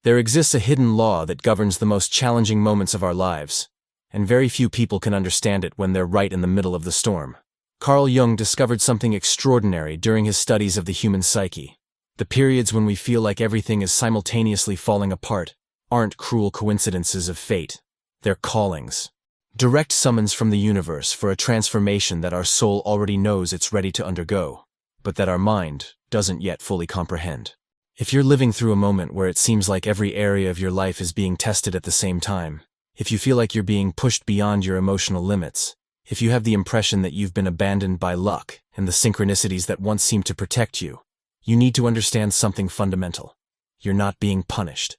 There exists a hidden law that governs the most challenging moments of our lives, and very few people can understand it when they're right in the middle of the storm. Carl Jung discovered something extraordinary during his studies of the human psyche. The periods when we feel like everything is simultaneously falling apart aren't cruel coincidences of fate. They're callings. Direct summons from the universe for a transformation that our soul already knows it's ready to undergo, but that our mind doesn't yet fully comprehend. If you're living through a moment where it seems like every area of your life is being tested at the same time, if you feel like you're being pushed beyond your emotional limits, if you have the impression that you've been abandoned by luck and the synchronicities that once seemed to protect you, you need to understand something fundamental. You're not being punished.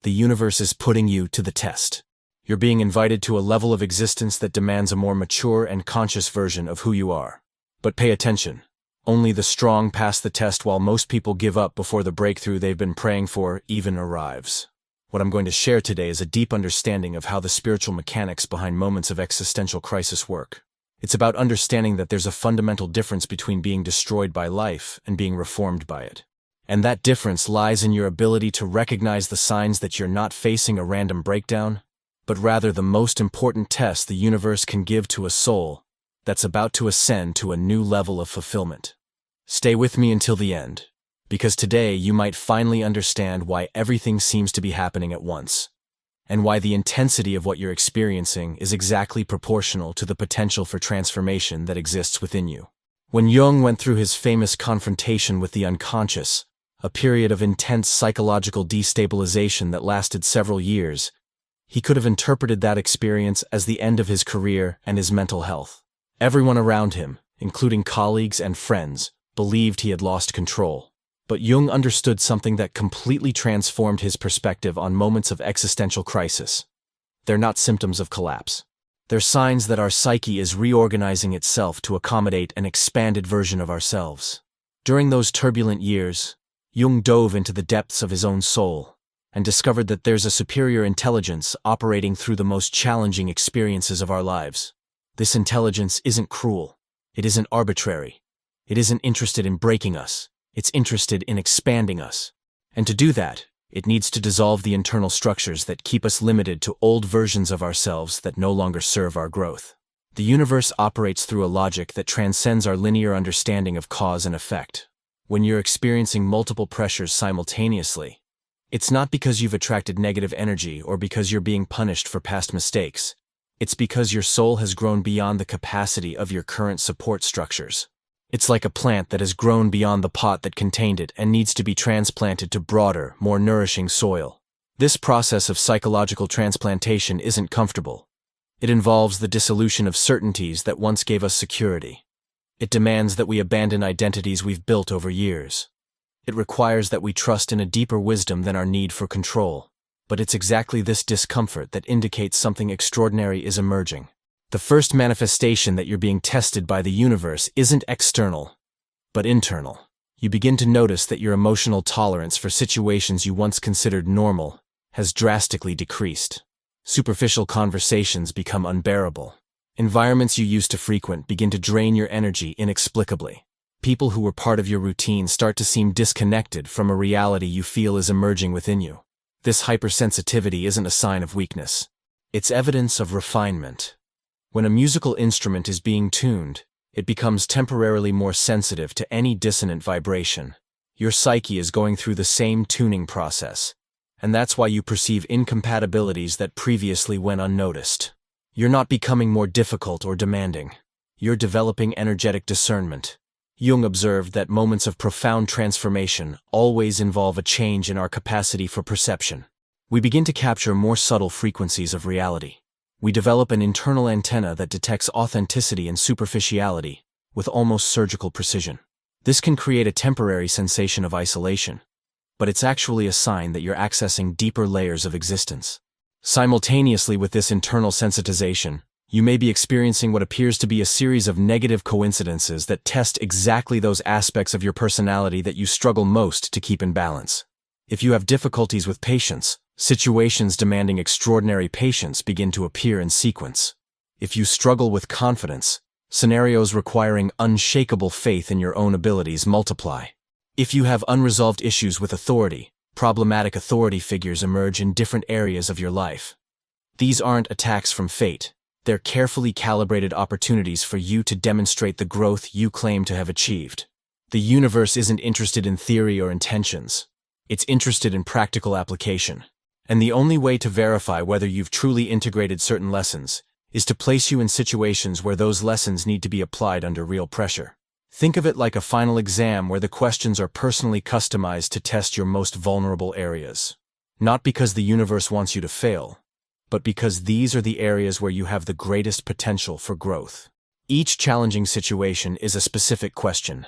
The universe is putting you to the test. You're being invited to a level of existence that demands a more mature and conscious version of who you are. But pay attention. Only the strong pass the test, while most people give up before the breakthrough they've been praying for even arrives. What I'm going to share today is a deep understanding of how the spiritual mechanics behind moments of existential crisis work. It's about understanding that there's a fundamental difference between being destroyed by life and being reformed by it. And that difference lies in your ability to recognize the signs that you're not facing a random breakdown, but rather the most important test the universe can give to a soul that's about to ascend to a new level of fulfillment. Stay with me until the end, because today you might finally understand why everything seems to be happening at once, and why the intensity of what you're experiencing is exactly proportional to the potential for transformation that exists within you. When Jung went through his famous confrontation with the unconscious, a period of intense psychological destabilization that lasted several years, he could have interpreted that experience as the end of his career and his mental health. Everyone around him, including colleagues and friends, believed he had lost control. But Jung understood something that completely transformed his perspective on moments of existential crisis. They're not symptoms of collapse. They're signs that our psyche is reorganizing itself to accommodate an expanded version of ourselves. During those turbulent years, Jung dove into the depths of his own soul and discovered that there's a superior intelligence operating through the most challenging experiences of our lives. This intelligence isn't cruel. It isn't arbitrary. It isn't interested in breaking us. It's interested in expanding us. And to do that, it needs to dissolve the internal structures that keep us limited to old versions of ourselves that no longer serve our growth. The universe operates through a logic that transcends our linear understanding of cause and effect. When you're experiencing multiple pressures simultaneously, it's not because you've attracted negative energy or because you're being punished for past mistakes. It's because your soul has grown beyond the capacity of your current support structures. It's like a plant that has grown beyond the pot that contained it and needs to be transplanted to broader, more nourishing soil. This process of psychological transplantation isn't comfortable. It involves the dissolution of certainties that once gave us security. It demands that we abandon identities we've built over years. It requires that we trust in a deeper wisdom than our need for control. But it's exactly this discomfort that indicates something extraordinary is emerging. The first manifestation that you're being tested by the universe isn't external, but internal. You begin to notice that your emotional tolerance for situations you once considered normal has drastically decreased. Superficial conversations become unbearable. Environments you used to frequent begin to drain your energy inexplicably. People who were part of your routine start to seem disconnected from a reality you feel is emerging within you. This hypersensitivity isn't a sign of weakness. It's evidence of refinement. When a musical instrument is being tuned, it becomes temporarily more sensitive to any dissonant vibration. Your psyche is going through the same tuning process, and that's why you perceive incompatibilities that previously went unnoticed. You're not becoming more difficult or demanding. You're developing energetic discernment. Jung observed that moments of profound transformation always involve a change in our capacity for perception. We begin to capture more subtle frequencies of reality. We develop an internal antenna that detects authenticity and superficiality with almost surgical precision. This can create a temporary sensation of isolation, but it's actually a sign that you're accessing deeper layers of existence. Simultaneously with this internal sensitization, you may be experiencing what appears to be a series of negative coincidences that test exactly those aspects of your personality that you struggle most to keep in balance. If you have difficulties with patience, situations demanding extraordinary patience begin to appear in sequence. If you struggle with confidence, scenarios requiring unshakable faith in your own abilities multiply. If you have unresolved issues with authority, Problematic authority figures emerge in different areas of your life. These aren't attacks from fate. They're carefully calibrated opportunities for you to demonstrate the growth you claim to have achieved. The universe isn't interested in theory or intentions. It's interested in practical application. And the only way to verify whether you've truly integrated certain lessons is to place you in situations where those lessons need to be applied under real pressure. Think of it like a final exam where the questions are personally customized to test your most vulnerable areas. Not because the universe wants you to fail, but because these are the areas where you have the greatest potential for growth. Each challenging situation is a specific question.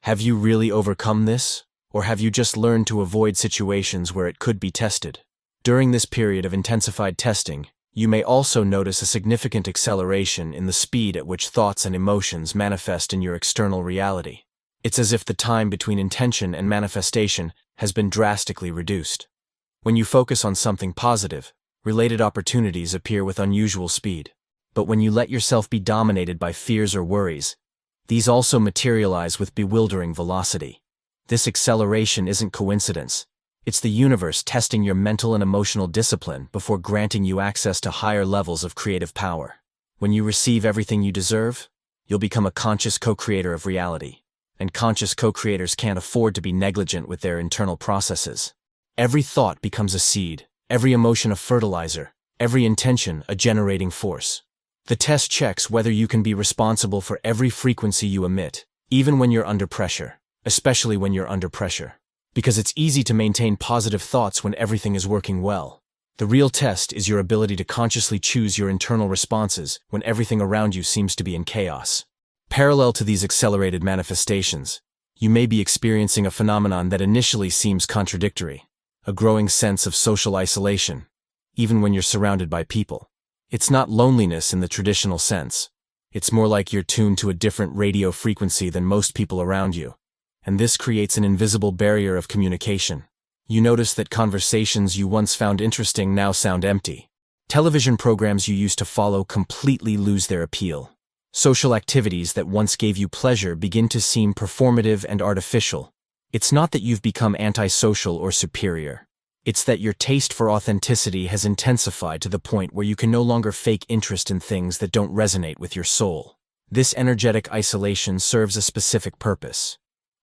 Have you really overcome this, or have you just learned to avoid situations where it could be tested? During this period of intensified testing, you may also notice a significant acceleration in the speed at which thoughts and emotions manifest in your external reality. It's as if the time between intention and manifestation has been drastically reduced. When you focus on something positive, related opportunities appear with unusual speed. But when you let yourself be dominated by fears or worries, these also materialize with bewildering velocity. This acceleration isn't coincidence. It's the universe testing your mental and emotional discipline before granting you access to higher levels of creative power. When you receive everything you deserve, you'll become a conscious co-creator of reality. And conscious co-creators can't afford to be negligent with their internal processes. Every thought becomes a seed, every emotion a fertilizer, every intention a generating force. The test checks whether you can be responsible for every frequency you emit, even when you're under pressure, especially when you're under pressure. Because it's easy to maintain positive thoughts when everything is working well. The real test is your ability to consciously choose your internal responses when everything around you seems to be in chaos. Parallel to these accelerated manifestations, you may be experiencing a phenomenon that initially seems contradictory, a growing sense of social isolation, even when you're surrounded by people. It's not loneliness in the traditional sense. It's more like you're tuned to a different radio frequency than most people around you. And this creates an invisible barrier of communication. You notice that conversations you once found interesting now sound empty. Television programs you used to follow completely lose their appeal. Social activities that once gave you pleasure begin to seem performative and artificial. It's not that you've become antisocial or superior. It's that your taste for authenticity has intensified to the point where you can no longer fake interest in things that don't resonate with your soul. This energetic isolation serves a specific purpose: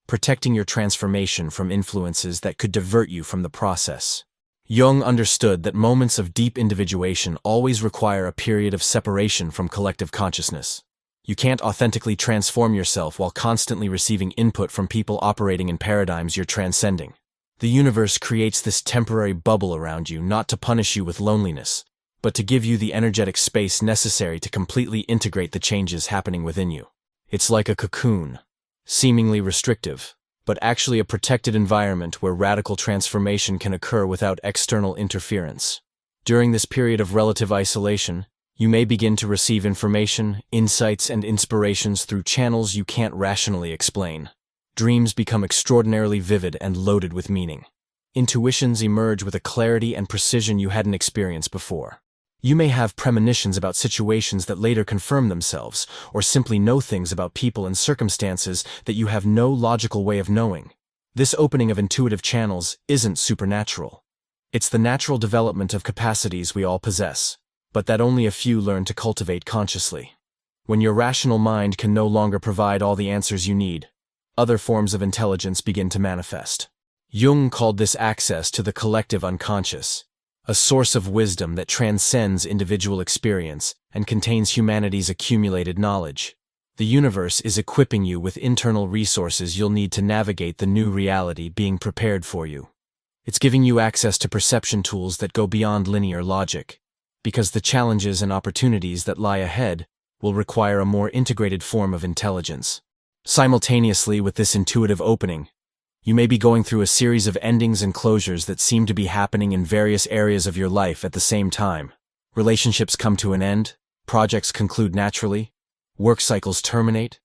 protecting your transformation from influences that could divert you from the process. Jung understood that moments of deep individuation always require a period of separation from collective consciousness. You can't authentically transform yourself while constantly receiving input from people operating in paradigms you're transcending. The universe creates this temporary bubble around you not to punish you with loneliness, but to give you the energetic space necessary to completely integrate the changes happening within you. It's like a cocoon, seemingly restrictive, but actually a protected environment where radical transformation can occur without external interference. During this period of relative isolation, you may begin to receive information, insights, and inspirations through channels you can't rationally explain. Dreams become extraordinarily vivid and loaded with meaning. Intuitions emerge with a clarity and precision you hadn't experienced before. You may have premonitions about situations that later confirm themselves, or simply know things about people and circumstances that you have no logical way of knowing. This opening of intuitive channels isn't supernatural. It's the natural development of capacities we all possess, but that only a few learn to cultivate consciously. When your rational mind can no longer provide all the answers you need, other forms of intelligence begin to manifest. Jung called this access to the collective unconscious, a source of wisdom that transcends individual experience and contains humanity's accumulated knowledge. The universe is equipping you with internal resources you'll need to navigate the new reality being prepared for you. It's giving you access to perception tools that go beyond linear logic, because the challenges and opportunities that lie ahead will require a more integrated form of intelligence. Simultaneously with this intuitive opening, you may be going through a series of endings and closures that seem to be happening in various areas of your life at the same time. Relationships come to an end, projects conclude naturally, work cycles terminate,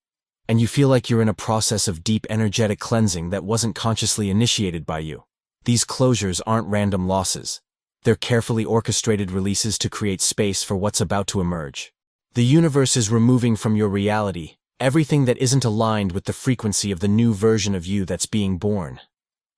and you feel like you're in a process of deep energetic cleansing that wasn't consciously initiated by you. These closures aren't random losses. They're carefully orchestrated releases to create space for what's about to emerge. The universe is removing from your reality everything that isn't aligned with the frequency of the new version of you that's being born.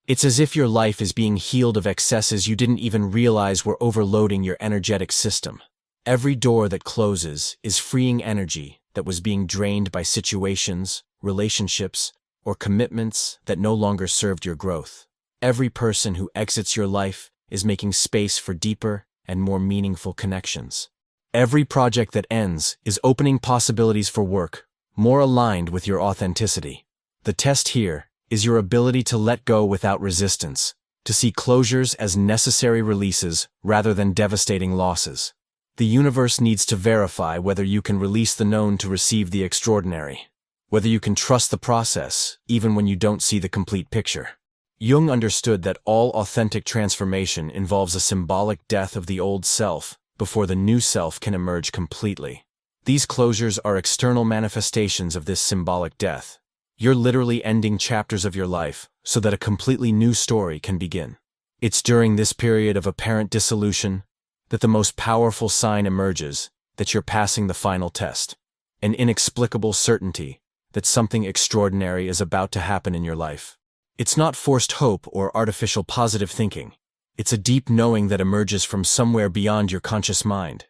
It's as if your life is being healed of excesses you didn't even realize were overloading your energetic system. Every door that closes is freeing energy that was being drained by situations, relationships, or commitments that no longer served your growth. Every person who exits your life is making space for deeper and more meaningful connections. Every project that ends is opening possibilities for work more aligned with your authenticity. The test here is your ability to let go without resistance, to see closures as necessary releases rather than devastating losses. The universe needs to verify whether you can release the known to receive the extraordinary, whether you can trust the process even when you don't see the complete picture. Jung understood that all authentic transformation involves a symbolic death of the old self before the new self can emerge completely. These closures are external manifestations of this symbolic death. You're literally ending chapters of your life so that a completely new story can begin. It's during this period of apparent dissolution that the most powerful sign emerges that you're passing the final test, an inexplicable certainty that something extraordinary is about to happen in your life. It's not forced hope or artificial positive thinking. It's a deep knowing that emerges from somewhere beyond your conscious mind.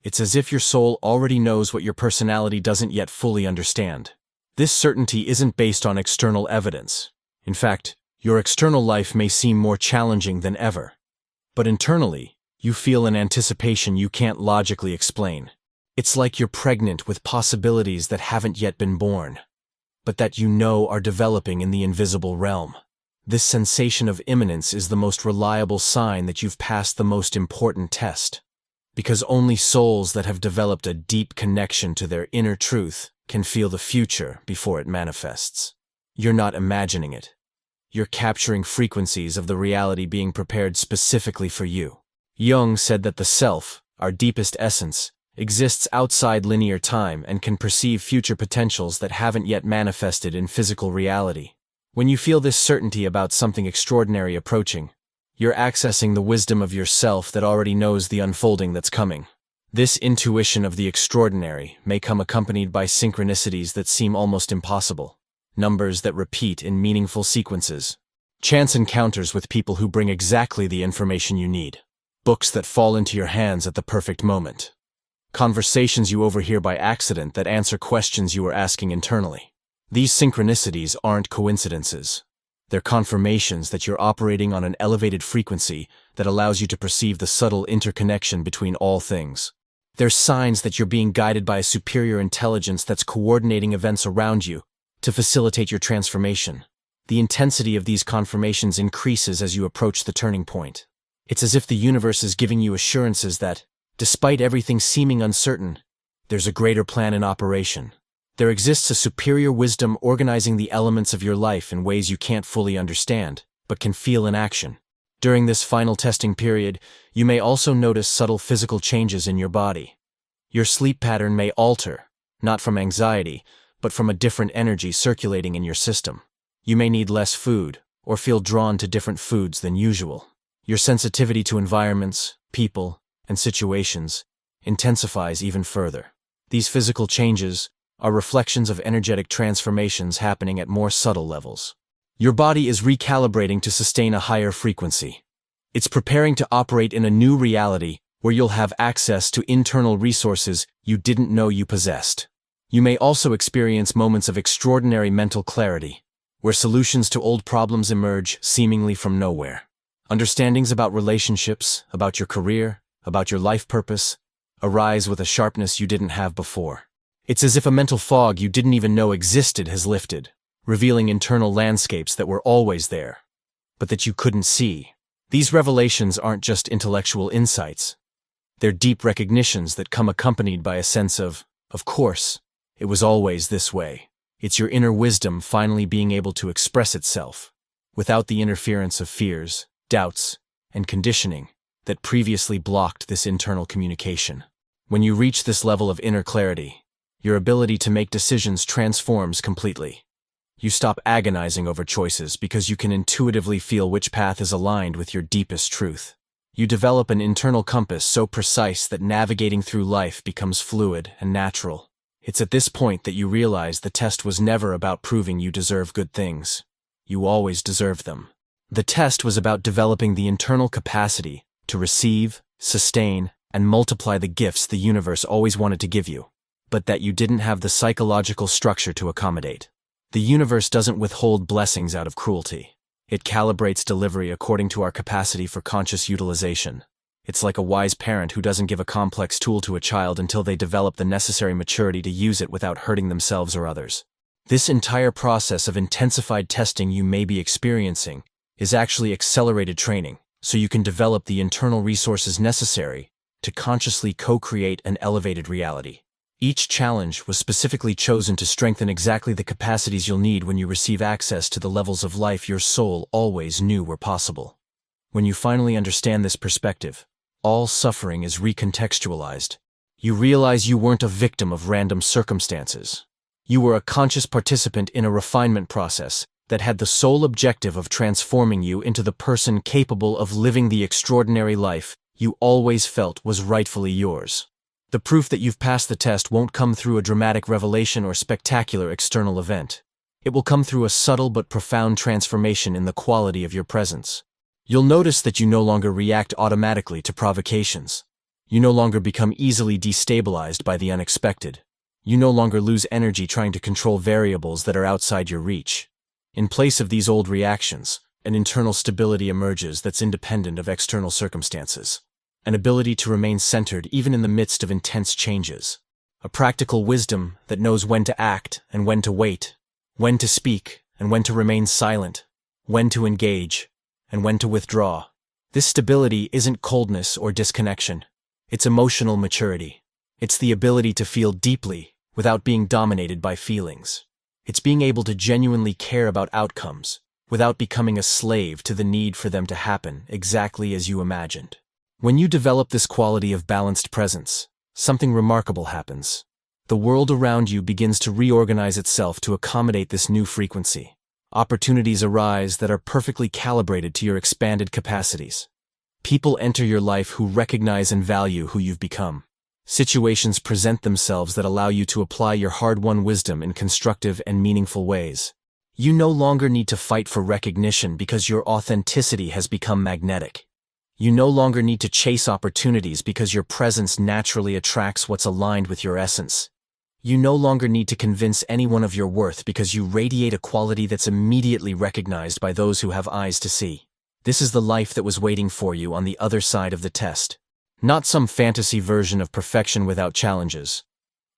It's as if your soul already knows what your personality doesn't yet fully understand. This certainty isn't based on external evidence. In fact, your external life may seem more challenging than ever. But internally, you feel an anticipation you can't logically explain. It's like you're pregnant with possibilities that haven't yet been born, but that you know are developing in the invisible realm. This sensation of imminence is the most reliable sign that you've passed the most important test. Because only souls that have developed a deep connection to their inner truth can feel the future before it manifests. You're not imagining it. You're capturing frequencies of the reality being prepared specifically for you. Jung said that the self, our deepest essence, exists outside linear time and can perceive future potentials that haven't yet manifested in physical reality. When you feel this certainty about something extraordinary approaching, you're accessing the wisdom of yourself that already knows the unfolding that's coming. This intuition of the extraordinary may come accompanied by synchronicities that seem almost impossible, numbers that repeat in meaningful sequences, chance encounters with people who bring exactly the information you need, books that fall into your hands at the perfect moment, conversations you overhear by accident that answer questions you were asking internally. These synchronicities aren't coincidences. They're confirmations that you're operating on an elevated frequency that allows you to perceive the subtle interconnection between all things. They're signs that you're being guided by a superior intelligence that's coordinating events around you to facilitate your transformation. The intensity of these confirmations increases as you approach the turning point. It's as if the universe is giving you assurances that, despite everything seeming uncertain, there's a greater plan in operation. There exists a superior wisdom organizing the elements of your life in ways you can't fully understand, but can feel in action. During this final testing period, you may also notice subtle physical changes in your body. Your sleep pattern may alter, not from anxiety, but from a different energy circulating in your system. You may need less food, or feel drawn to different foods than usual. Your sensitivity to environments, people, and situations intensifies even further. These physical changes are reflections of energetic transformations happening at more subtle levels. Your body is recalibrating to sustain a higher frequency. It's preparing to operate in a new reality where you'll have access to internal resources you didn't know you possessed. You may also experience moments of extraordinary mental clarity, where solutions to old problems emerge seemingly from nowhere. Understandings about relationships, about your career, about your life purpose, arise with a sharpness you didn't have before. It's as if a mental fog you didn't even know existed has lifted, revealing internal landscapes that were always there, but that you couldn't see. These revelations aren't just intellectual insights. They're deep recognitions that come accompanied by a sense of course, it was always this way. It's your inner wisdom finally being able to express itself, without the interference of fears, doubts, and conditioning that previously blocked this internal communication. When you reach this level of inner clarity, your ability to make decisions transforms completely. You stop agonizing over choices because you can intuitively feel which path is aligned with your deepest truth. You develop an internal compass so precise that navigating through life becomes fluid and natural. It's at this point that you realize the test was never about proving you deserve good things. You always deserve them. The test was about developing the internal capacity to receive, sustain, and multiply the gifts the universe always wanted to give you, but that you didn't have the psychological structure to accommodate. The universe doesn't withhold blessings out of cruelty. It calibrates delivery according to our capacity for conscious utilization. It's like a wise parent who doesn't give a complex tool to a child until they develop the necessary maturity to use it without hurting themselves or others. This entire process of intensified testing you may be experiencing is actually accelerated training, so you can develop the internal resources necessary to consciously co-create an elevated reality. Each challenge was specifically chosen to strengthen exactly the capacities you'll need when you receive access to the levels of life your soul always knew were possible. When you finally understand this perspective, all suffering is recontextualized. You realize you weren't a victim of random circumstances. You were a conscious participant in a refinement process that had the sole objective of transforming you into the person capable of living the extraordinary life you always felt was rightfully yours. The proof that you've passed the test won't come through a dramatic revelation or spectacular external event. It will come through a subtle but profound transformation in the quality of your presence. You'll notice that you no longer react automatically to provocations. You no longer become easily destabilized by the unexpected. You no longer lose energy trying to control variables that are outside your reach. In place of these old reactions, an internal stability emerges that's independent of external circumstances. An ability to remain centered even in the midst of intense changes. A practical wisdom that knows when to act and when to wait, when to speak and when to remain silent, when to engage and when to withdraw. This stability isn't coldness or disconnection. It's emotional maturity. It's the ability to feel deeply without being dominated by feelings. It's being able to genuinely care about outcomes without becoming a slave to the need for them to happen exactly as you imagined. When you develop this quality of balanced presence, something remarkable happens. The world around you begins to reorganize itself to accommodate this new frequency. Opportunities arise that are perfectly calibrated to your expanded capacities. People enter your life who recognize and value who you've become. Situations present themselves that allow you to apply your hard-won wisdom in constructive and meaningful ways. You no longer need to fight for recognition because your authenticity has become magnetic. You no longer need to chase opportunities because your presence naturally attracts what's aligned with your essence. You no longer need to convince anyone of your worth because you radiate a quality that's immediately recognized by those who have eyes to see. This is the life that was waiting for you on the other side of the test. Not some fantasy version of perfection without challenges,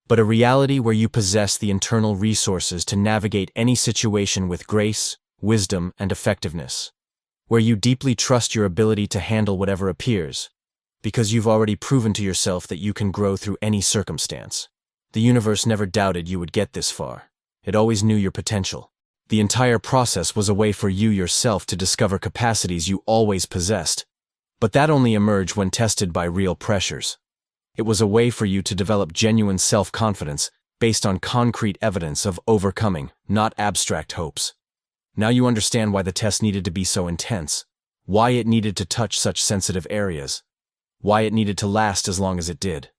but a reality where you possess the internal resources to navigate any situation with grace, wisdom, and effectiveness. Where you deeply trust your ability to handle whatever appears, because you've already proven to yourself that you can grow through any circumstance. The universe never doubted you would get this far. It always knew your potential. The entire process was a way for you yourself to discover capacities you always possessed, but that only emerged when tested by real pressures. It was a way for you to develop genuine self-confidence based on concrete evidence of overcoming, not abstract hopes. Now you understand why the test needed to be so intense, why it needed to touch such sensitive areas, why it needed to last as long as it did.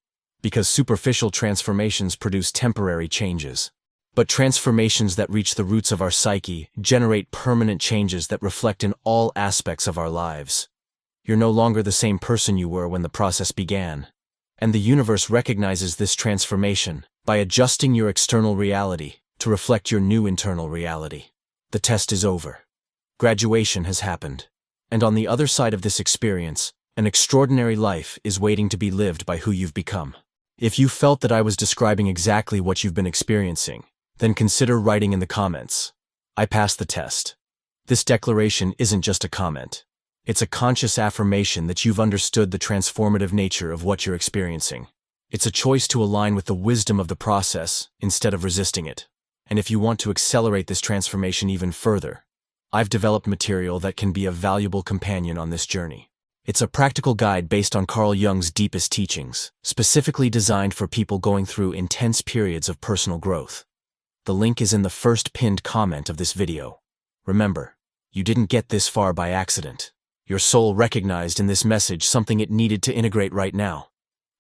Because superficial transformations produce temporary changes. But transformations that reach the roots of our psyche generate permanent changes that reflect in all aspects of our lives. You're no longer the same person you were when the process began. And the universe recognizes this transformation by adjusting your external reality to reflect your new internal reality. The test is over. Graduation has happened. And on the other side of this experience, an extraordinary life is waiting to be lived by who you've become. If you felt that I was describing exactly what you've been experiencing, then consider writing in the comments, "I passed the test." This declaration isn't just a comment. It's a conscious affirmation that you've understood the transformative nature of what you're experiencing. It's a choice to align with the wisdom of the process instead of resisting it. And if you want to accelerate this transformation even further, I've developed material that can be a valuable companion on this journey. It's a practical guide based on Carl Jung's deepest teachings, specifically designed for people going through intense periods of personal growth. The link is in the first pinned comment of this video. Remember, you didn't get this far by accident. Your soul recognized in this message something it needed to integrate right now.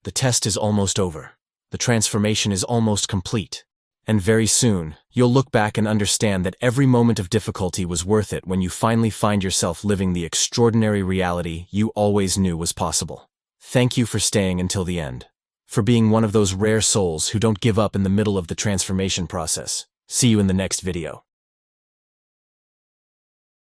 The test is almost over. The transformation is almost complete. And very soon, You'll look back and understand that every moment of difficulty was worth it when you finally find yourself living the extraordinary reality you always knew was possible. Thank you for staying until the end, for being one of those rare souls who don't give up in the middle of the transformation process. See you in the next video.